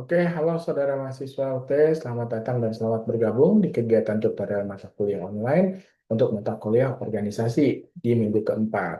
Oke, halo saudara mahasiswa UT, selamat datang dan selamat bergabung di kegiatan tutorial mata kuliah online untuk mata kuliah organisasi di minggu keempat.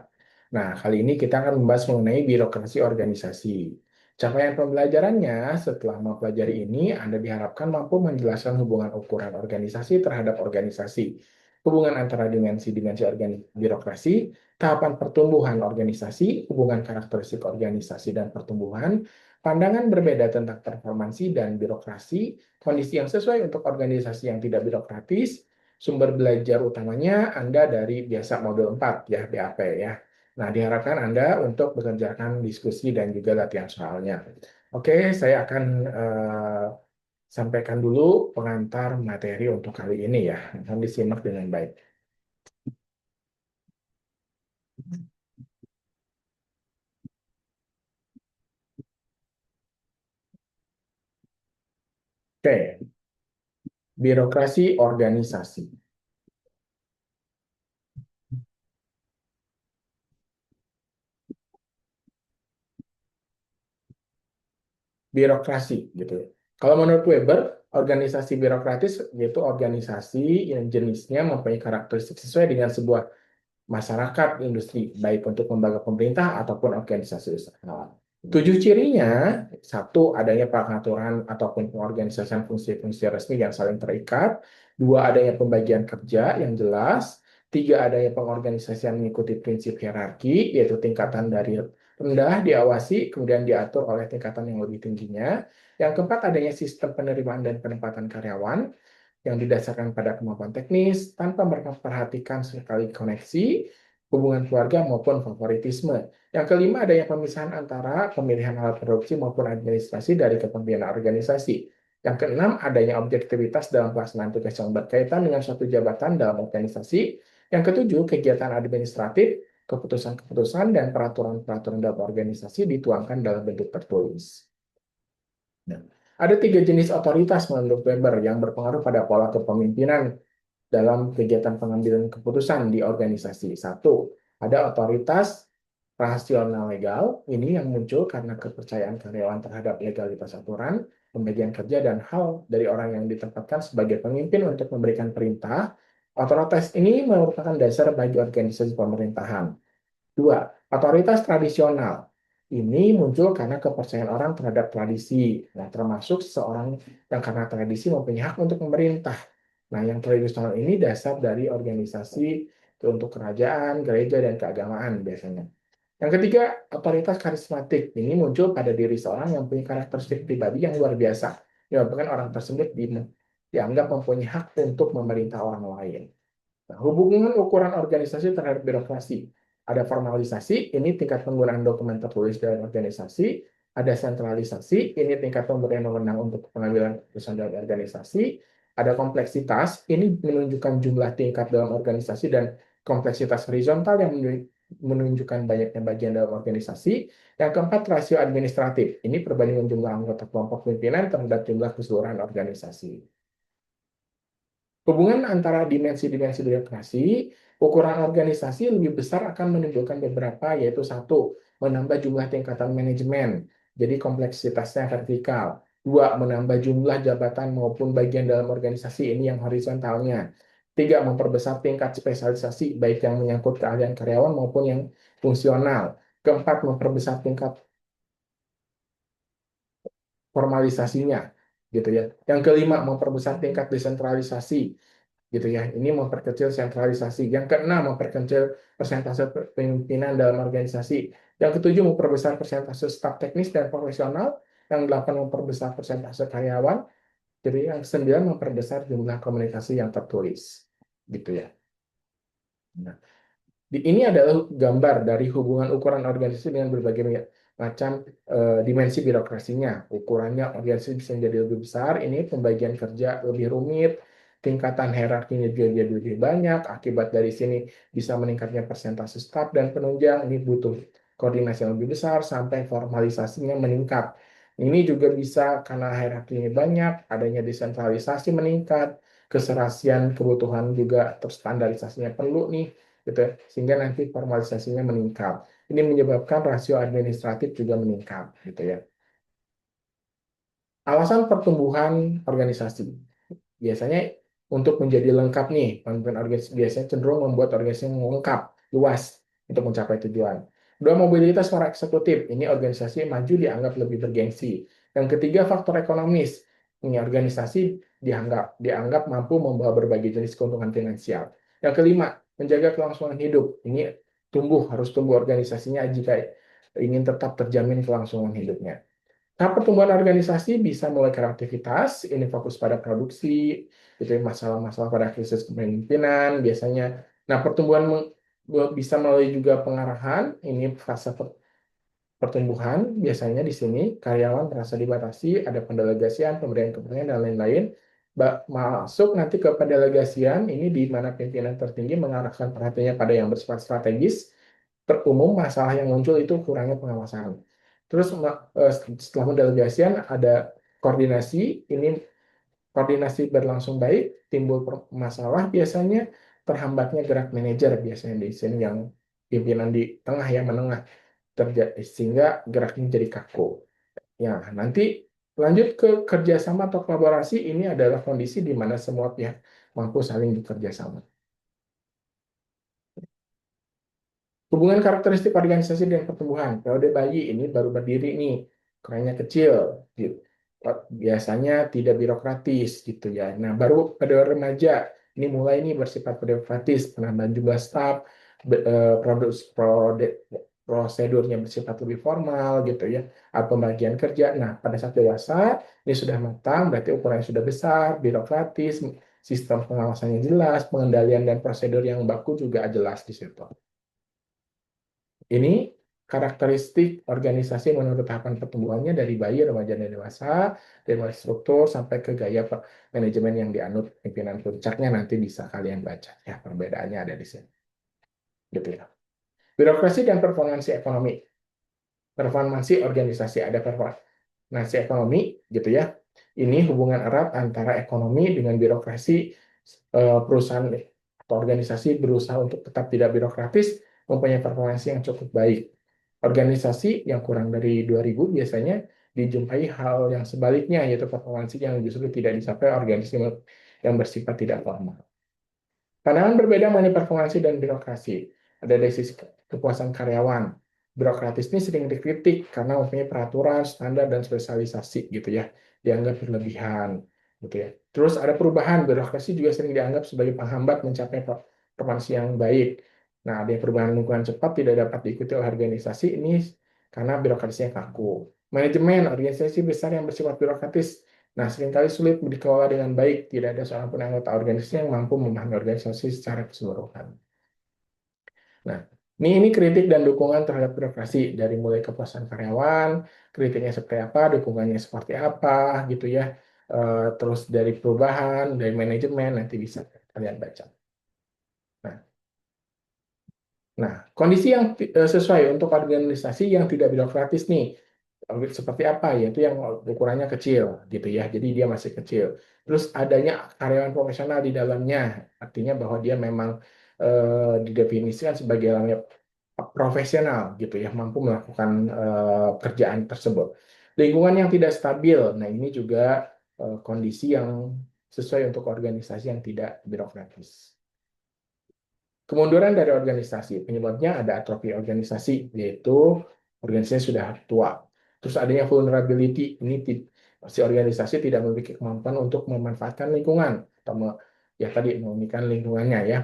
Nah, kali ini kita akan membahas mengenai birokrasi organisasi. Capaian pembelajarannya setelah mempelajari ini, Anda diharapkan mampu menjelaskan hubungan ukuran organisasi terhadap organisasi, hubungan antara dimensi-dimensi birokrasi, tahapan pertumbuhan organisasi, hubungan karakteristik organisasi dan pertumbuhan, pandangan berbeda tentang performansi dan birokrasi, kondisi yang sesuai untuk organisasi yang tidak birokratis, sumber belajar utamanya Anda dari biasa modul 4 ya, BAP ya. Nah, diharapkan Anda untuk mengerjakan diskusi dan juga latihan soalnya. Oke, saya akan sampaikan dulu pengantar materi untuk kali ini ya. Akan disimak dengan baik. Oke, birokrasi organisasi. Birokrasi gitu ya. Kalau menurut Weber, organisasi birokratis yaitu organisasi yang jenisnya mempunyai karakteristik sesuai dengan sebuah masyarakat industri, baik untuk lembaga pemerintah ataupun organisasi usaha. Tujuh cirinya, satu, adanya pengaturan ataupun pengorganisasian fungsi-fungsi resmi yang saling terikat. Dua, adanya pembagian kerja yang jelas. Tiga, adanya pengorganisasian mengikuti prinsip hierarki, yaitu tingkatan dari rendah diawasi, kemudian diatur oleh tingkatan yang lebih tingginya. Yang keempat, adanya sistem penerimaan dan penempatan karyawan yang didasarkan pada kemampuan teknis tanpa memperhatikan sekali koneksi, hubungan keluarga maupun favoritisme. Yang kelima, adanya pemisahan antara pemilihan alat produksi maupun administrasi dari kepemimpinan organisasi. Yang keenam, adanya objektivitas dalam pelaksanaan tugas yang berkaitan dengan suatu jabatan dalam organisasi. Yang ketujuh, kegiatan administratif, keputusan-keputusan, dan peraturan-peraturan dalam organisasi dituangkan dalam bentuk tertulis. Nah, ada tiga jenis otoritas menurut Weber yang berpengaruh pada pola kepemimpinan dalam kegiatan pengambilan keputusan di organisasi. Satu, ada otoritas rasional legal. Ini yang muncul karena kepercayaan karyawan terhadap legalitas aturan, pembagian kerja, dan hal dari orang yang ditempatkan sebagai pemimpin untuk memberikan perintah. Otoritas ini merupakan dasar bagi organisasi pemerintahan. Dua, otoritas tradisional. Ini muncul karena kepercayaan orang terhadap tradisi. Nah, termasuk seseorang yang karena tradisi mempunyai hak untuk memerintah. Nah, yang tradisional ini dasar dari organisasi untuk kerajaan, gereja, dan keagamaan biasanya. Yang ketiga, otoritas karismatik. Ini muncul pada diri seorang yang punya karakteristik pribadi yang luar biasa. Menyebabkan orang tersebut dianggap mempunyai hak untuk memerintah orang lain. Nah, hubungan ukuran organisasi terhadap birokrasi. Ada formalisasi, ini tingkat penggunaan dokumen tertulis dalam organisasi. Ada sentralisasi, ini tingkat pemberian wewenang untuk pengambilan keputusan dalam organisasi. Ada kompleksitas, ini menunjukkan jumlah tingkat dalam organisasi dan kompleksitas horizontal yang menunjukkan banyaknya bagian dalam organisasi. Yang keempat, rasio administratif. Ini perbandingan jumlah anggota kelompok pimpinan terhadap jumlah keseluruhan organisasi. Hubungan antara dimensi-dimensi birokrasi, ukuran organisasi lebih besar akan menimbulkan beberapa, yaitu satu, menambah jumlah tingkatan manajemen, jadi kompleksitasnya vertikal. Dua, menambah jumlah jabatan maupun bagian dalam organisasi ini yang horizontalnya. Tiga, memperbesar tingkat spesialisasi, baik yang menyangkut keahlian karyawan maupun yang fungsional. Keempat, memperbesar tingkat formalisasinya, gitu ya. Yang kelima, memperbesar tingkat desentralisasi, gitu ya. Ini memperkecil sentralisasi. Yang keenam, memperkecil persentase pimpinan dalam organisasi. Yang ketujuh, memperbesar persentase staf teknis dan profesional. Yang delapan, memperbesar persentase karyawan. Jadi yang sembilan, memperbesar jumlah komunikasi yang tertulis, gitu ya. Nah, ini adalah gambar dari hubungan ukuran organisasi dengan berbagai macam dimensi birokrasinya. Ukurannya organisasi bisa menjadi lebih besar, ini pembagian kerja lebih rumit, tingkatan hierarkinya juga jadi lebih banyak. Akibat dari sini bisa meningkatnya persentase staf dan penunjang, ini butuh koordinasi yang lebih besar sampai formalisasinya meningkat. Ini juga bisa karena hierarkinya banyak, adanya desentralisasi meningkat, keserasian kebutuhan juga terstandarisasinya perlu nih gitu ya, sehingga nanti formalisasinya meningkat. Ini menyebabkan rasio administratif juga meningkat gitu ya. Alasan pertumbuhan organisasi. Biasanya untuk menjadi lengkap nih, pemimpin organisasi biasanya cenderung membuat organisasi yang lengkap, luas untuk mencapai tujuan. Dua, mobilitas para eksekutif. Ini organisasi maju dianggap lebih bergengsi. Yang ketiga, faktor ekonomis. Ini organisasi dianggap mampu membawa berbagai jenis keuntungan finansial. Yang kelima, menjaga kelangsungan hidup. Ini harus tumbuh organisasinya jika ingin tetap terjamin kelangsungan hidupnya. Tahap pertumbuhan organisasi bisa mulai dari aktivitas, ini fokus pada produksi, itu masalah-masalah pada krisis kepemimpinan biasanya. Nah, pertumbuhan bisa melalui juga pengarahan, ini fase pertumbuhan biasanya di sini karyawan merasa dibatasi, ada pendelegasian, pemberian kepentingan dan lain-lain. Masuk nanti ke pendelegasian, ini di mana pimpinan tertinggi mengarahkan perhatiannya pada yang bersifat strategis. Terumum masalah yang muncul itu kurangnya pengawasan. Terus setelah pendelegasian ada koordinasi, ini koordinasi berlangsung baik, timbul masalah biasanya, terhambatnya gerak manajer biasanya di sini yang pimpinan di tengah yang menengah terjadi sehingga geraknya jadi kaku. Ya, nanti lanjut ke kerjasama atau kolaborasi, ini adalah kondisi di mana semua pihak mampu saling bekerja sama. Hubungan karakteristik organisasi dan pertumbuhan. Periode bayi ini baru berdiri nih, kerennya kecil, gitu. Biasanya tidak birokratis gitu ya. Nah, baru pada remaja ini mulai nih bersifat birokratis, penambahan jumlah staf, prosedurnya bersifat lebih formal gitu ya, atau pembagian kerja. Nah, pada saat dewasa ini sudah matang, berarti ukurannya sudah besar, birokratis, sistem pengawasannya jelas, pengendalian dan prosedur yang baku juga jelas di situ. Ini karakteristik organisasi menurut tahapan pertumbuhannya dari bayi, remaja, dan dewasa, dari mulai struktur sampai ke gaya manajemen yang dianut pimpinan puncaknya nanti bisa kalian baca ya perbedaannya ada di sini. Gitu ya. Birokrasi dan performansi ekonomi. Performansi organisasi ada performansi ekonomi gitu ya. Ini hubungan erat antara ekonomi dengan birokrasi. Perusahaan atau organisasi berusaha untuk tetap tidak birokratis, mempunyai performansi yang cukup baik. Organisasi yang kurang dari 2000 biasanya dijumpai hal yang sebaliknya, yaitu performansi yang justru tidak dicapai organisasi yang bersifat tidak formal. Pandangan berbeda mengenai performansi dan birokrasi. Ada dari sisi kepuasan karyawan. Birokratis ini sering dikritik karena mempunyai peraturan, standar, dan spesialisasi gitu ya. Dianggap berlebihan gitu ya. Terus ada perubahan, birokrasi juga sering dianggap sebagai penghambat mencapai performansi yang baik. Nah, ada perubahan lingkungan cepat tidak dapat diikuti oleh organisasi ini karena birokrasinya kaku. Manajemen organisasi besar yang bersifat birokratis. Nah, seringkali sulit dikelola dengan baik, tidak ada seorang pun anggota organisasi yang mampu memahami organisasi secara keseluruhan. Nah, ini kritik dan dukungan terhadap birokrasi dari mulai kepuasan karyawan, kritiknya seperti apa, dukungannya seperti apa, gitu ya. Terus dari perubahan, dari manajemen nanti bisa kalian baca. Nah, kondisi yang sesuai untuk organisasi yang tidak birokratis nih, seperti apa? Yaitu yang ukurannya kecil, gitu ya. Jadi dia masih kecil. Terus adanya karyawan profesional di dalamnya, artinya bahwa dia memang didefinisikan sebagai dalamnya profesional, gitu ya, mampu melakukan kerjaan tersebut. Lingkungan yang tidak stabil, nah ini juga kondisi yang sesuai untuk organisasi yang tidak birokratis. Kemunduran dari organisasi, penyebabnya ada atrofi organisasi, yaitu organisasi sudah tua. Terus adanya vulnerability, ini si organisasi tidak memiliki kemampuan untuk memanfaatkan lingkungan, atau ya tadi memiliki lingkungannya ya,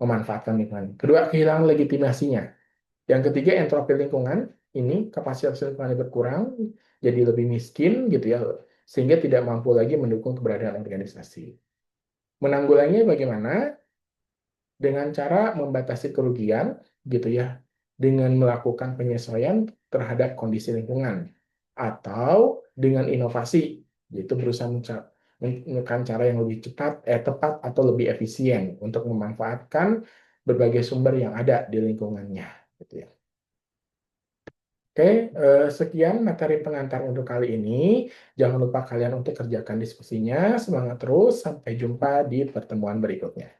memanfaatkan lingkungan. Kedua, kehilangan legitimasinya. Yang ketiga, entropi lingkungan, ini kapasitas lingkungan berkurang, jadi lebih miskin gitu ya, sehingga tidak mampu lagi mendukung keberadaan organisasi. Menanggulanginya bagaimana? Dengan cara membatasi kerugian gitu ya, dengan melakukan penyesuaian terhadap kondisi lingkungan, atau dengan inovasi, yaitu berusaha menemukan cara yang lebih cepat, tepat atau lebih efisien untuk memanfaatkan berbagai sumber yang ada di lingkungannya gitu ya. Oke, sekian materi pengantar untuk kali ini. Jangan lupa kalian untuk kerjakan diskusinya. Semangat terus, sampai jumpa di pertemuan berikutnya.